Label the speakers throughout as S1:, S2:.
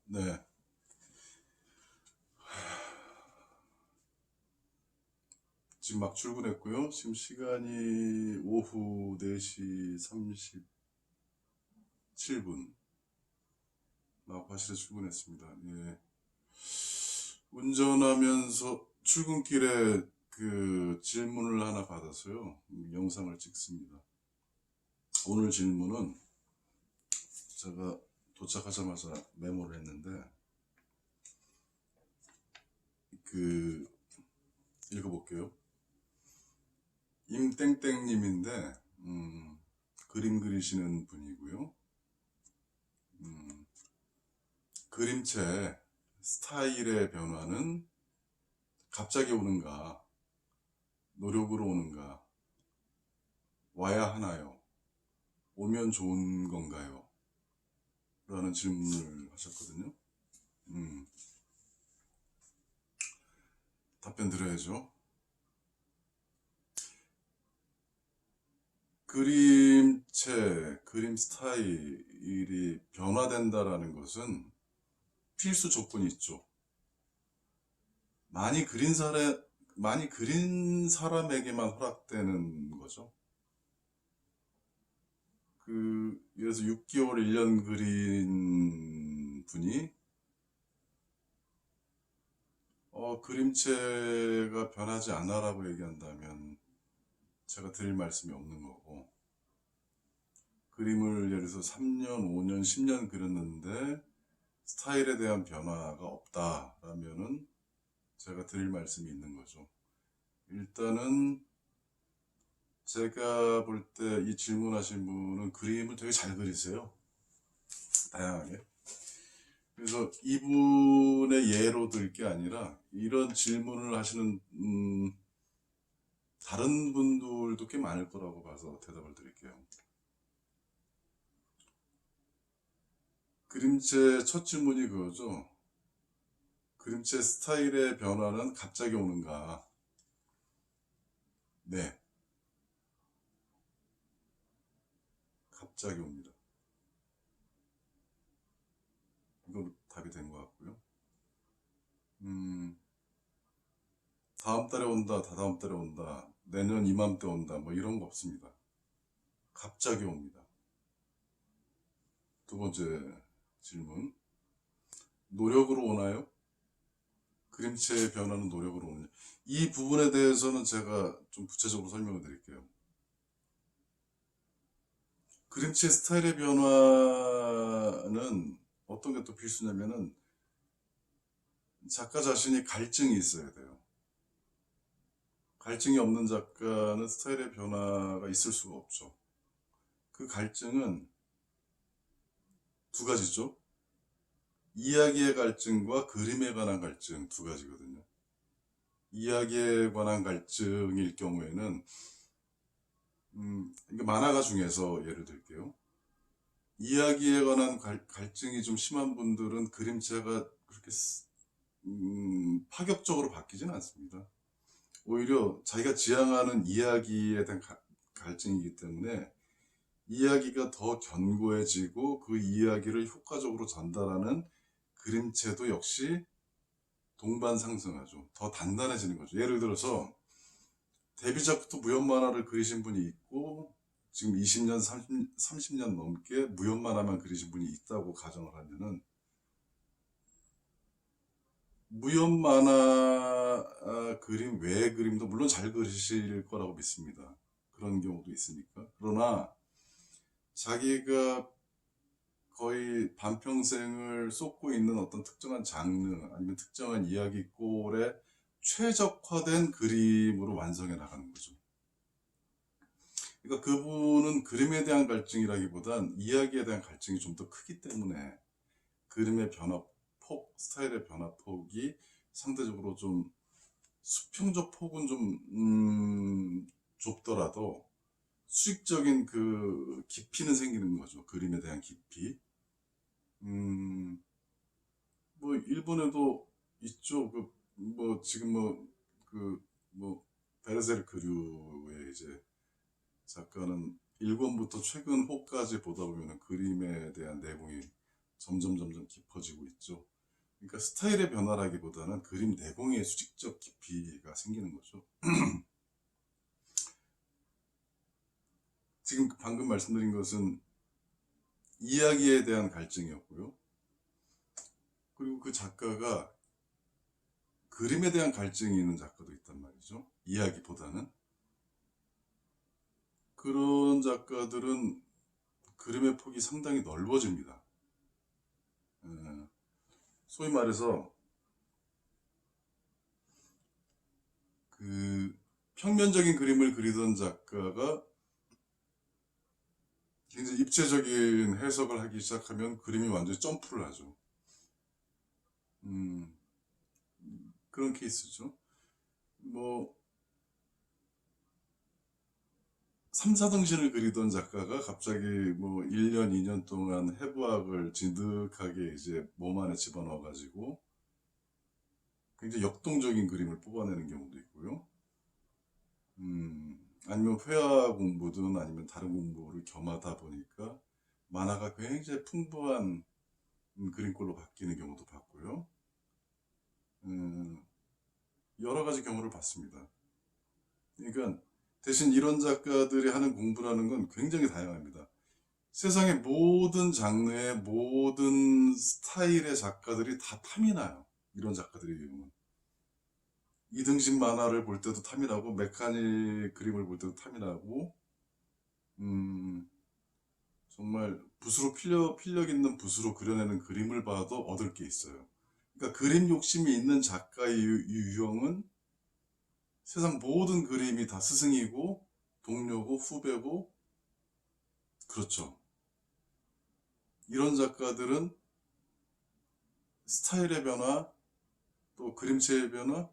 S1: 네. 지금 막 출근했고요. 지금 시간이 오후 4시 37분. 막 화실에 출근했습니다. 예. 운전하면서 출근길에 그 질문을 하나 받아서요. 영상을 찍습니다. 오늘 질문은 제가 도착하자마자 메모를 했는데, 그, 읽어볼게요. 임땡땡님인데, 그림 그리시는 분이고요. 그림체 스타일의 변화는 갑자기 오는가, 노력으로 오는가, 와야 하나요? 오면 좋은 건가요? 라는 질문을 하셨거든요. 답변 드려야죠. 그림체, 그림 스타일이 변화된다라는 것은 필수 조건이 있죠. 많이 그린 사람에게만 허락되는 거죠. 예를 들어서 6개월, 1년 그린 분이, 그림체가 변하지 않아라고 얘기한다면 제가 드릴 말씀이 없는 거고, 그림을 예를 들어서 3년, 5년, 10년 그렸는데 스타일에 대한 변화가 없다라면은 제가 드릴 말씀이 있는 거죠. 일단은 제가 볼 때 이 질문하신 분은 그림을 되게 잘 그리세요. 다양하게. 그래서 이분의 예로 들 게 아니라 이런 질문을 하시는 다른 분들도 꽤 많을 거라고 봐서 대답을 드릴게요. 그림체 첫 질문이 그거죠. 그림체 스타일의 변화는 갑자기 오는가? 네, 갑자기 옵니다. 이걸로 답이 된 것 같고요. 음, 다음 달에 온다, 다다음 달에 온다, 내년 이맘때 온다, 뭐 이런 거 없습니다. 갑자기 옵니다. 두 번째 질문. 노력으로 오나요? 그림체의 변화는 노력으로 오느냐? 이 부분에 대해서는 제가 좀 구체적으로 설명을 드릴게요. 그림체 스타일의 변화는 어떤 게 또 필수냐면은 작가 자신이 갈증이 있어야 돼요. 갈증이 없는 작가는 스타일의 변화가 있을 수가 없죠. 그 갈증은 두 가지죠. 이야기의 갈증과 그림에 관한 갈증 두 가지거든요. 이야기에 관한 갈증일 경우에는 이게 만화가 중에서 예를 들게요. 이야기에 관한 갈증이 좀 심한 분들은 그림체가 그렇게 파격적으로 바뀌진 않습니다. 오히려 자기가 지향하는 이야기에 대한 갈증이기 때문에 이야기가 더 견고해지고 그 이야기를 효과적으로 전달하는 그림체도 역시 동반 상승하죠. 더 단단해지는 거죠. 예를 들어서 데뷔작부터 무협 만화를 그리신 분이 있고 지금 20년, 30년 넘게 무협 만화만 그리신 분이 있다고 가정을 하면은 무협 만화 그림 외의 그림도 물론 잘 그리실 거라고 믿습니다. 그런 경우도 있으니까. 그러나 자기가 거의 반평생을 쏟고 있는 어떤 특정한 장르 아니면 특정한 이야기꼴에 최적화된 그림으로 완성해 나가는 거죠. 그러니까 그분은 그림에 대한 갈증이라기보단 이야기에 대한 갈증이 좀 더 크기 때문에 그림의 변화폭, 스타일의 변화폭이 상대적으로 좀 수평적 폭은 좀 좁더라도 수익적인 그 깊이는 생기는 거죠. 그림에 대한 깊이. 음, 뭐 일본에도 있죠. 뭐 지금 뭐 베르세르크류의 이제 작가는 1권부터 최근 호까지 보다 보면 그림에 대한 내공이 점점 깊어지고 있죠. 그러니까 스타일의 변화라기보다는 그림 내공의 수직적 깊이가 생기는 거죠. 지금 방금 말씀드린 것은 이야기에 대한 갈증이었고요. 그리고 그 작가가 그림에 대한 갈증이 있는 작가도 있단 말이죠. 이야기보다는. 그런 작가들은 그림의 폭이 상당히 넓어집니다. 소위 말해서 그 평면적인 그림을 그리던 작가가 굉장히 입체적인 해석을 하기 시작하면 그림이 완전히 점프를 하죠. 그런 케이스죠. 뭐 3, 4등신을 그리던 작가가 갑자기 뭐 1년, 2년 동안 해부학을 진득하게 이제 몸 안에 집어넣어 가지고 굉장히 역동적인 그림을 뽑아내는 경우도 있고요. 아니면 회화 공부든 아니면 다른 공부를 겸하다 보니까 만화가 굉장히 풍부한 그림꼴로 바뀌는 경우도 봤고요. 여러 가지 경우를 봤습니다. 그러니까 대신 이런 작가들이 하는 공부라는 건 굉장히 다양합니다. 세상의 모든 장르의 모든 스타일의 작가들이 다 탐이 나요. 이런 작가들의 경우는. 이등신 만화를 볼 때도 탐이 나고 메카닉 그림을 볼 때도 탐이 나고 정말 붓으로 필력 있는 붓으로 그려내는 그림을 봐도 얻을 게 있어요. 그러니까 그림 욕심이 있는 작가의 유형은 세상 모든 그림이 다 스승이고 동료고 후배고 그렇죠. 이런 작가들은 스타일의 변화 또 그림체의 변화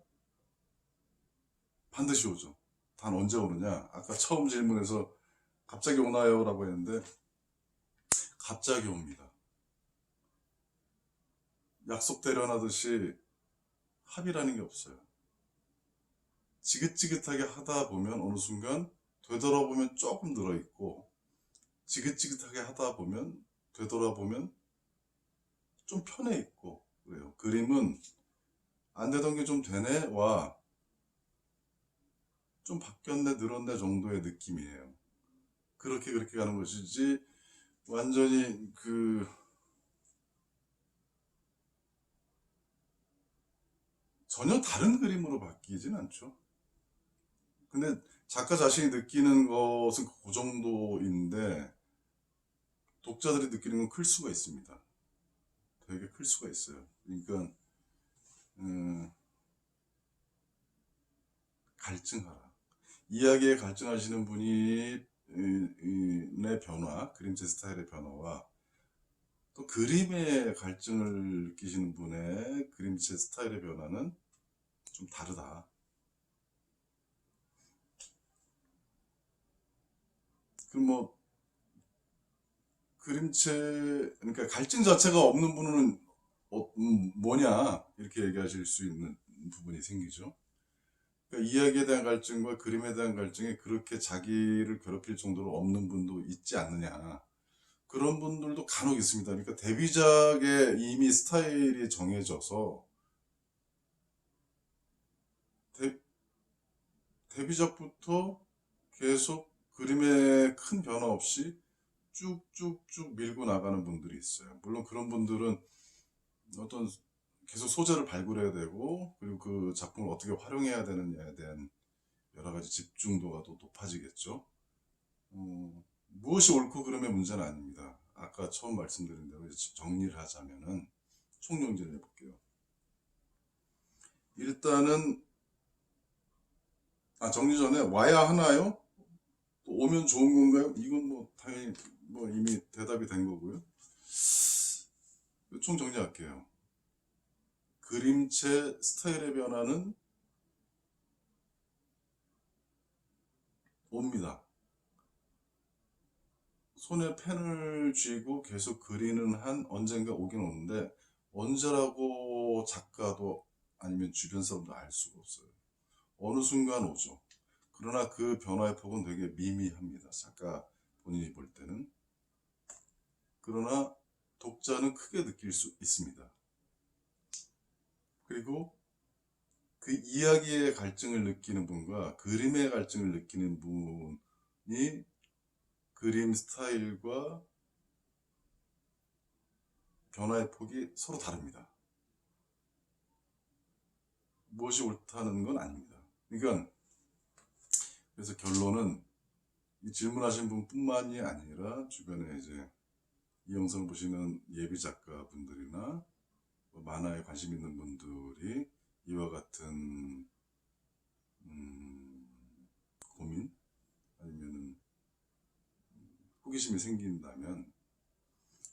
S1: 반드시 오죠. 단 언제 오느냐? 아까 처음 질문에서 갑자기 오나요? 라고 했는데 갑자기 옵니다. 약속대련하듯이 합의라는 게 없어요. 지긋지긋하게 하다 보면 어느 순간 되돌아보면 조금 늘어있고 지긋지긋하게 하다 보면 되돌아보면 좀 편해 있고 그래요. 그림은 안 되던 게 좀 되네 와 좀 바뀌었네 늘었네 정도의 느낌이에요. 그렇게 가는 것이지 완전히 전혀 다른 그림으로 바뀌진 않죠. 근데 작가 자신이 느끼는 것은 그 정도인데 독자들이 느끼는 건 클 수가 있습니다. 되게 클 수가 있어요. 그러니까 갈증하라. 이야기에 갈증하시는 분이 의 변화, 그림체 스타일의 변화와 또 그림에 갈증을 느끼시는 분의 그림체 스타일의 변화는 좀 다르다. 그럼 뭐 그림체 그러니까 갈증 자체가 없는 분은 뭐냐 이렇게 얘기하실 수 있는 부분이 생기죠. 그러니까 이야기에 대한 갈증과 그림에 대한 갈증이 그렇게 자기를 괴롭힐 정도로 없는 분도 있지 않느냐. 그런 분들도 간혹 있습니다. 그러니까 데뷔작에 이미 스타일이 정해져서 데뷔작부터 계속 그림에 큰 변화 없이 쭉쭉쭉 밀고 나가는 분들이 있어요. 물론 그런 분들은 어떤 계속 소재를 발굴해야 되고 그리고 그 작품을 어떻게 활용해야 되느냐에 대한 여러 가지 집중도가 또 높아지겠죠. 무엇이 옳고 그름의 문제는 아닙니다. 아까 처음 말씀드린 대로 정리를 하자면은 총정리를 해볼게요. 일단은 정리 전에 와야 하나요? 또 오면 좋은 건가요? 이건 뭐 당연히 뭐 이미 대답이 된 거고요. 총 정리할게요. 그림체 스타일의 변화는 옵니다. 손에 펜을 쥐고 계속 그리는 한 언젠가 오긴 오는데 언제라고 작가도 아니면 주변 사람도 알 수가 없어요. 어느 순간 오죠. 그러나 그 변화의 폭은 되게 미미합니다. 작가 본인이 볼 때는. 그러나 독자는 크게 느낄 수 있습니다. 그리고 그 이야기의 갈증을 느끼는 분과 그림의 갈증을 느끼는 분이 그림 스타일과 변화의 폭이 서로 다릅니다. 무엇이 옳다는 건 아닙니다. 그러니까 그래서 결론은 이 질문하신 분뿐만이 아니라 주변에 이제 이 영상 보시는 예비 작가분들이나 만화에 관심 있는 분들이 이와 같은 고민 아니면은 호기심이 생긴다면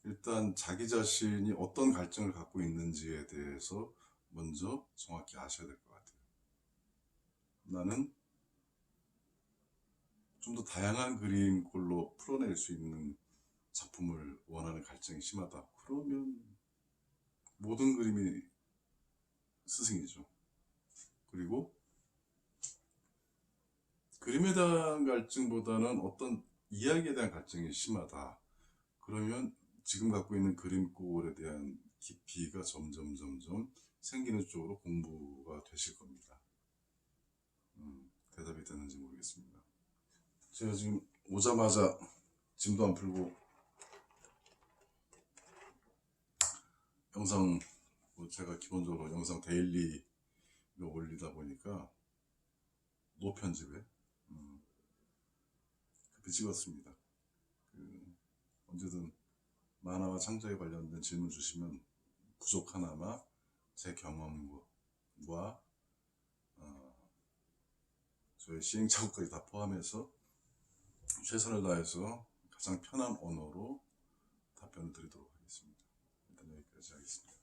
S1: 일단 자기 자신이 어떤 갈증을 갖고 있는지에 대해서 먼저 정확히 아셔야 될 것 같아요. 나는 좀 더 다양한 그림꼴로 풀어낼 수 있는 작품을 원하는 갈증이 심하다. 그러면 모든 그림이 스승이죠. 그리고 그림에 대한 갈증보다는 어떤 이야기에 대한 갈증이 심하다. 그러면 지금 갖고 있는 그림꼴에 대한 깊이가 점점 생기는 쪽으로 공부가 되실 겁니다. 대답이 되는지 모르겠습니다. 제가 지금 오자마자 짐도 안 풀고 영상, 제가 기본적으로 영상 데일리로 올리다 보니까 노편집에 급히 찍었습니다. 언제든 만화와 창작에 관련된 질문 주시면 부족하나마 제 경험과 저의 시행착오까지 다 포함해서 최선을 다해서 가장 편한 언어로 답변을 드리도록 하겠습니다. 일단 여기까지 하겠습니다.